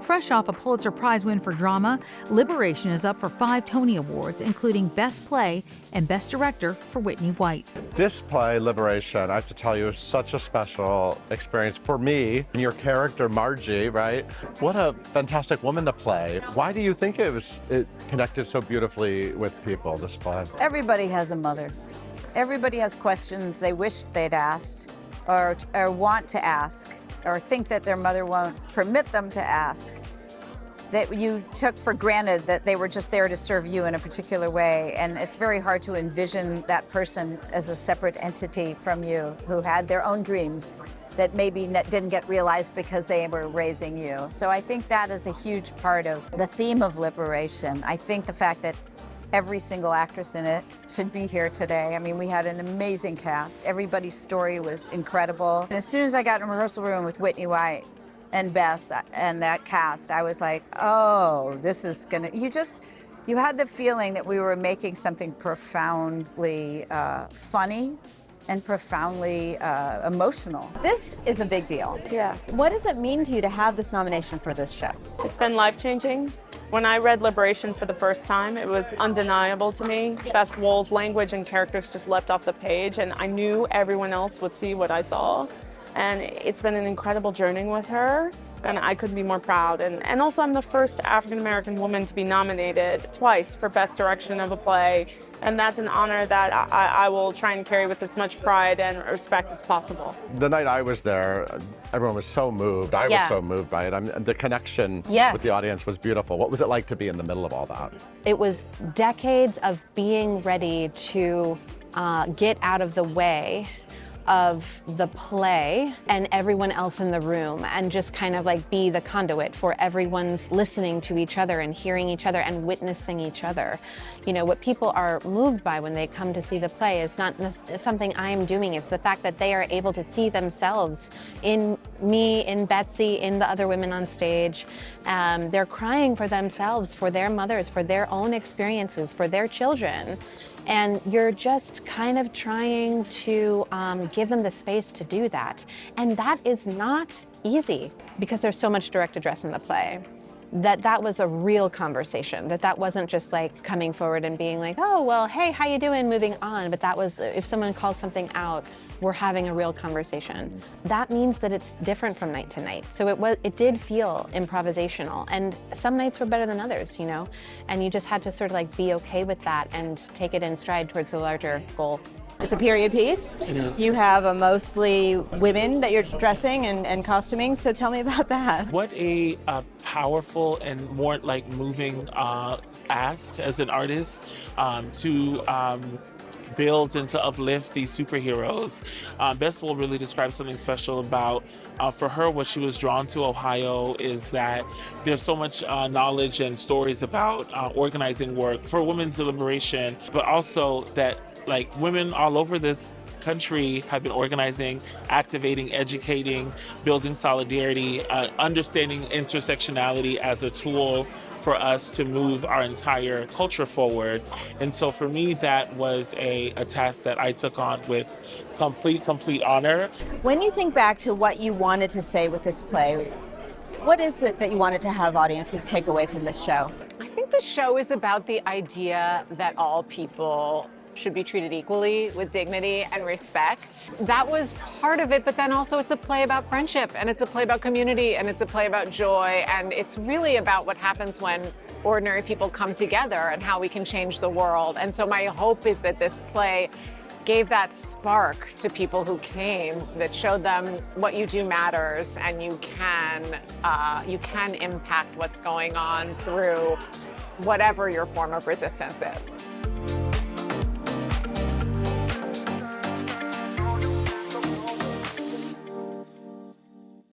Fresh off a Pulitzer Prize win for drama, Liberation is up for 5 Tony Awards, including Best Play and Best Director for Whitney White. This play, Liberation, I have to tell you, is such a special experience for me. And your character, Margie, right? What a fantastic woman to play. Why do you think it connected so beautifully with people, this play? Everybody has a mother. Everybody has questions they wish they'd asked or want to ask or think that their mother won't permit them to ask, that you took for granted that they were just there to serve you in a particular way. And it's very hard to envision that person as a separate entity from you who had their own dreams that maybe didn't get realized because they were raising you. So I think that is a huge part of the theme of Liberation. I think the fact that every single actress in it should be here today. I mean, we had an amazing cast. Everybody's story was incredible. And as soon as I got in the rehearsal room with Whitney White and Bess and that cast, I was like, oh, this is gonna, you had the feeling that we were making something profoundly funny and profoundly emotional. This is a big deal. Yeah. What does it mean to you to have this nomination for this show? It's been life-changing. When I read Liberation for the first time, it was undeniable to me. Bess Wohl's language and characters just leapt off the page, and I knew everyone else would see what I saw. And it's been an incredible journey with her, and I couldn't be more proud. And also, I'm the first African-American woman to be nominated twice for Best Direction of a Play, and that's an honor that I will try and carry with as much pride and respect as possible. The night I was there, everyone was so moved. I was so moved by it. The connection with the audience was beautiful. What was it like to be in the middle of all that? It was decades of being ready to get out of the way of the play and everyone else in the room and just kind of like be the conduit for everyone's listening to each other and hearing each other and witnessing each other. You know, what people are moved by when they come to see the play is not something I'm doing. It's the fact that they are able to see themselves in me, in Betsy, in the other women on stage. They're crying for themselves, for their mothers, for their own experiences, for their children. And you're just kind of trying to give them the space to do that. And that is not easy because there's so much direct address in the play. That was a real conversation, that wasn't just like coming forward and being like, oh, well, hey, how you doing, moving on. But that was, if someone calls something out, we're having a real conversation. That means that it's different from night to night. So it did feel improvisational, and some nights were better than others, you know? And you just had to sort of like be okay with that and take it in stride towards the larger goal. It's a period piece. It is. You have mostly women that you're dressing and costuming, so tell me about that. What a powerful and more like moving ask as an artist to build and to uplift these superheroes. Bess Wohl really described something special about, for her, what she was drawn to Ohio is that there's so much knowledge and stories about organizing work for women's liberation, but also that like women all over this country have been organizing, activating, educating, building solidarity, understanding intersectionality as a tool for us to move our entire culture forward. And so for me, that was a task that I took on with complete honor. When you think back to what you wanted to say with this play, what is it that you wanted to have audiences take away from this show? I think the show is about the idea that all people should be treated equally with dignity and respect. That was part of it, but then also it's a play about friendship, and it's a play about community, and it's a play about joy, and it's really about what happens when ordinary people come together and how we can change the world. And so my hope is that this play gave that spark to people who came, that showed them what you do matters, and you can impact what's going on through whatever your form of resistance is.